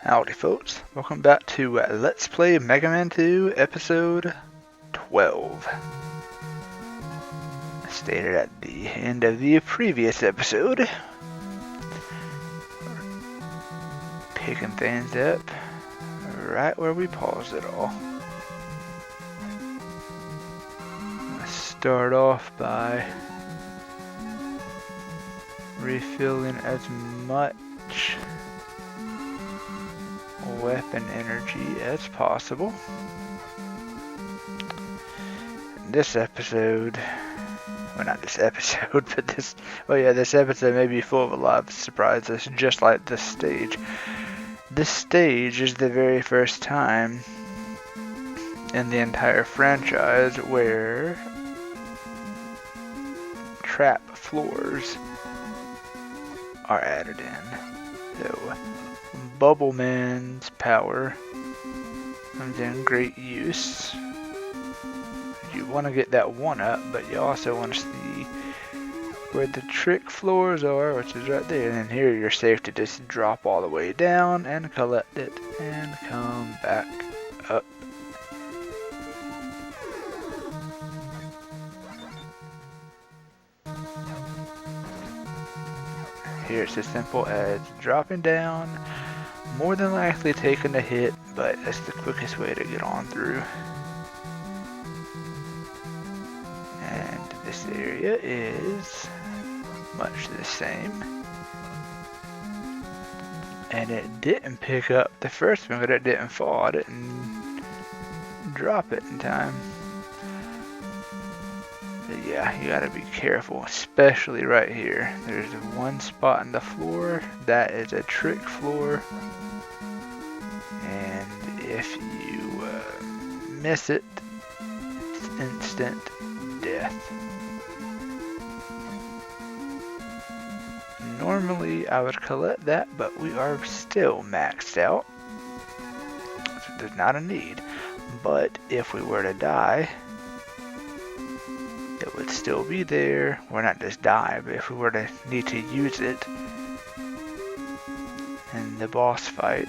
Howdy folks, welcome back to Let's Play Mega Man 2 Episode 12. As stated at the end of the previous episode, picking things up right where we paused it all. Let's start off by refilling as much weapon energy as possible. This episode, well, not this episode, but this episode may be full of a lot of surprises, just like this stage. This stage is the very first time in the entire franchise where trap floors are added in. So, Bubble Man's power comes in great use. You want to get that one up, but you also want to see where the trick floors are, which is right there. And then here you're safe to just drop all the way down and collect it and come back up. Here it's as simple as dropping down, more than likely taking a hit, but that's the quickest way to get on through. And this area is much the same. And it didn't pick up the first one, but it didn't fall. I didn't drop it in time. But yeah, you gotta be careful, especially right here. There's one spot in the floor that is a trick floor. And if you miss it, it's instant death. Normally I would collect that, but we are still maxed out, so there's not a need. But if we were to die, it would still be there. Well, not just die, but if we were to need to use it in the boss fight,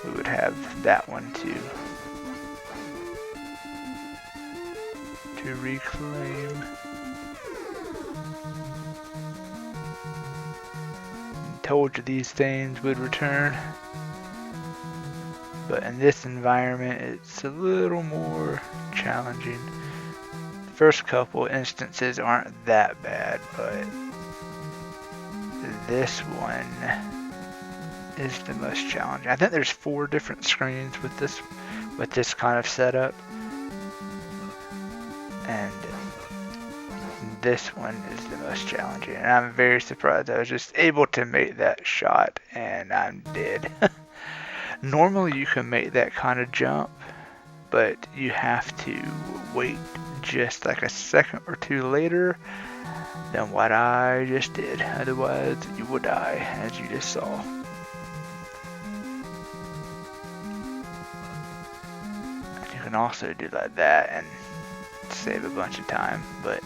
we would have that one to reclaim. Told you these things would return, but in this environment it's a little more challenging. The first couple instances aren't that bad, but this one is the most challenging. I think there's 4 different screens with this kind of setup, and this one is the most challenging, and I'm very surprised I was just able to make that shot and I'm dead. Normally you can make that kind of jump, but you have to wait just like a second or two later than what I just did. Otherwise you will die, as you just saw. You can also do like that and save a bunch of time, but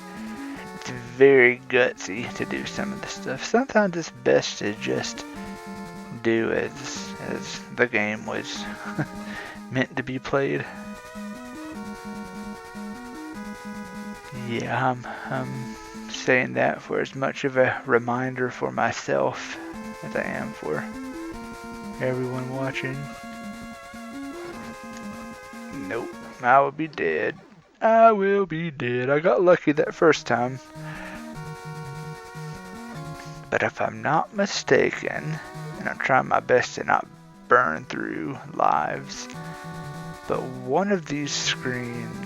it's very gutsy to do some of the stuff. Sometimes it's best to just do as the game was meant to be played. Yeah, I'm saying that for as much of a reminder for myself as I am for everyone watching. Nope, I will be dead. I will be dead. I got lucky that first time. But if I'm not mistaken, and I'm trying my best to not burn through lives, but one of these screens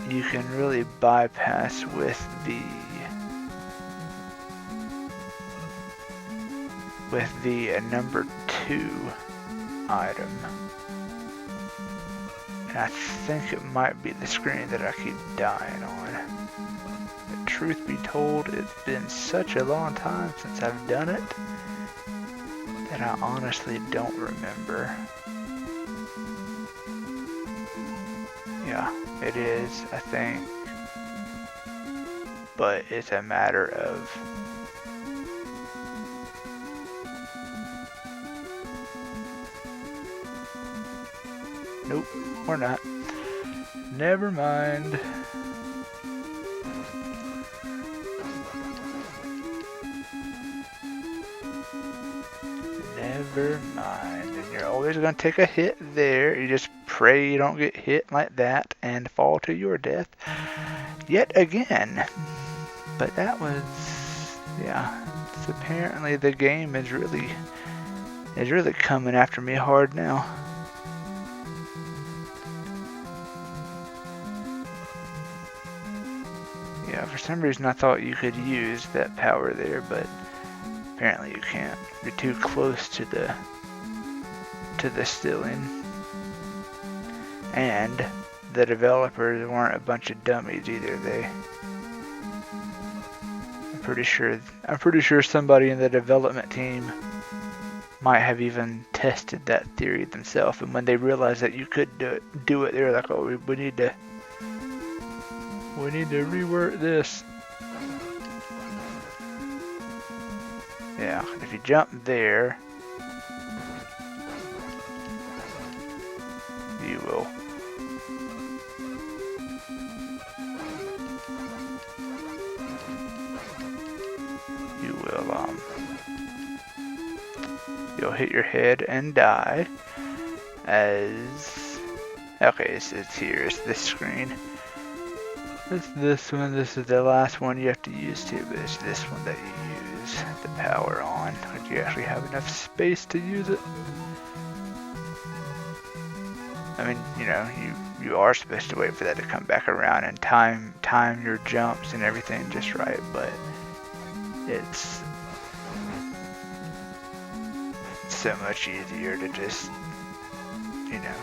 you can really bypass with the number 2 item. And I think it might be the screen that I keep dying on. But truth be told, it's been such a long time since I've done it that I honestly don't remember. Yeah, it is, I think. But it's a matter of... Nope, we're not. Never mind. Never mind. And you're always going to take a hit there. You just pray you don't get hit like that and fall to your death yet again. But that was... yeah. It's apparently the game is really coming after me hard now. Yeah, for some reason I thought you could use that power there, but apparently you can't. You're too close to the ceiling. And the developers weren't a bunch of dummies either. I'm pretty sure somebody in the development team might have even tested that theory themselves, and when they realized that you could do it, they were like, oh, we need to rework this. Yeah, if you jump there, you will you'll hit your head and die. As okay, it's here. It's this screen. It's this one. This is the last one you have to use too, but it's this one that you use the power on. Like you actually have enough space to use it. I mean, you know, you are supposed to wait for that to come back around and time your jumps and everything just right, but it's so much easier to just, you know.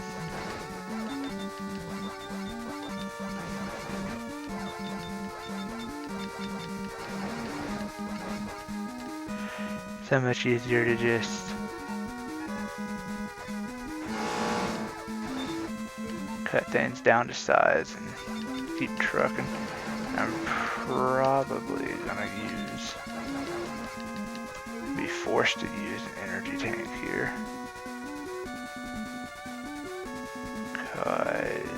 So much easier to just cut things down to size and keep trucking. I'm probably gonna be forced to use an energy tank here, because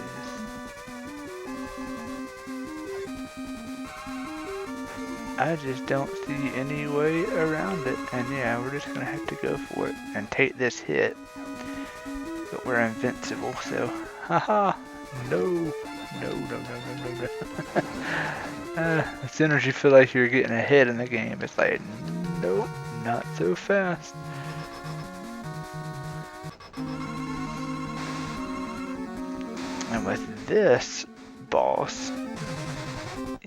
I just don't see any way around it. And yeah, we're just gonna have to go for it and take this hit, but we're invincible, so haha, no. As soon as you feel like you're getting ahead in the game, it's like, nope, not so fast. And with this boss,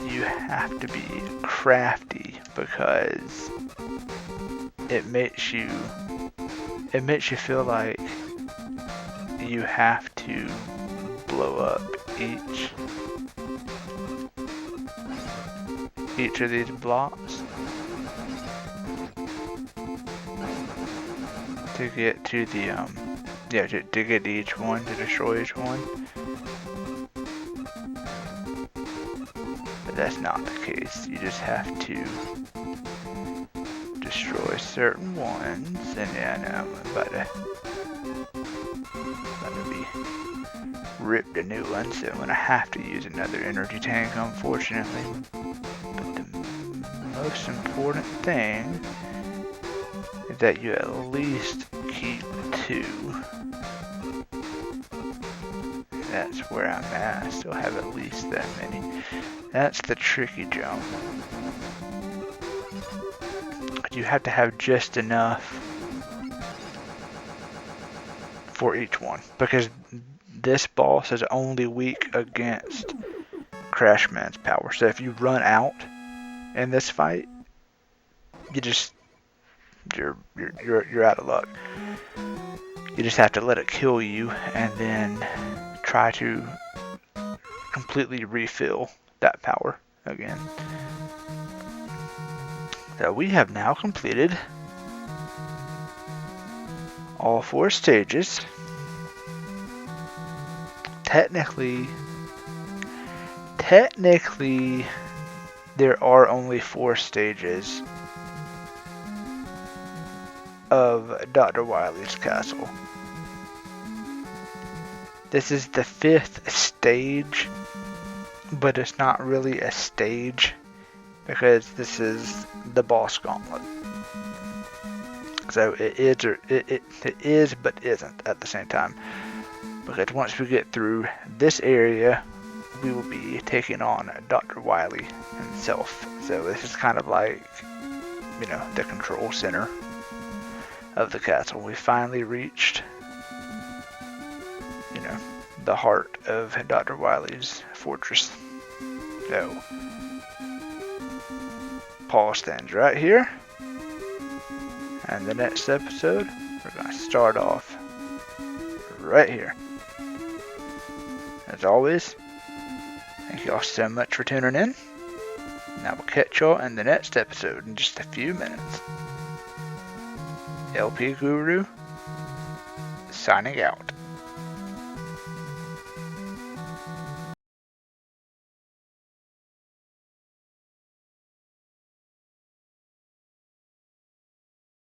you have to be crafty, because it makes you feel like you have to blow up each of these blocks to get to the to get to each one, to destroy each one. But that's not the case. You just have to destroy certain ones. And yeah, now I'm about to be ripped a new one, so I'm gonna have to use another energy tank, unfortunately. But the most important thing is that you at least keep 2. That's where I'm at. I still have at least that many. That's the tricky jump. You have to have just enough for each one, because this boss is only weak against Crashman's power. So if you run out in this fight, you're out of luck. You just have to let it kill you and then try to completely refill that power again. So we have now completed all 4 stages. Technically, technically, there are only 4 stages of Dr. Wily's castle. This is the 5th stage, but it's not really a stage because this is the boss gauntlet. So it is but isn't at the same time. Because once we get through this area, we will be taking on Dr. Wily himself. So this is kind of like, you know, the control center of the castle. We finally reached, you know, the heart of Dr. Wily's fortress. So, Paul stands right here. And the next episode, we're going to start off right here. As always, thank y'all so much for tuning in. And I will catch y'all in the next episode in just a few minutes. LP Guru, signing out.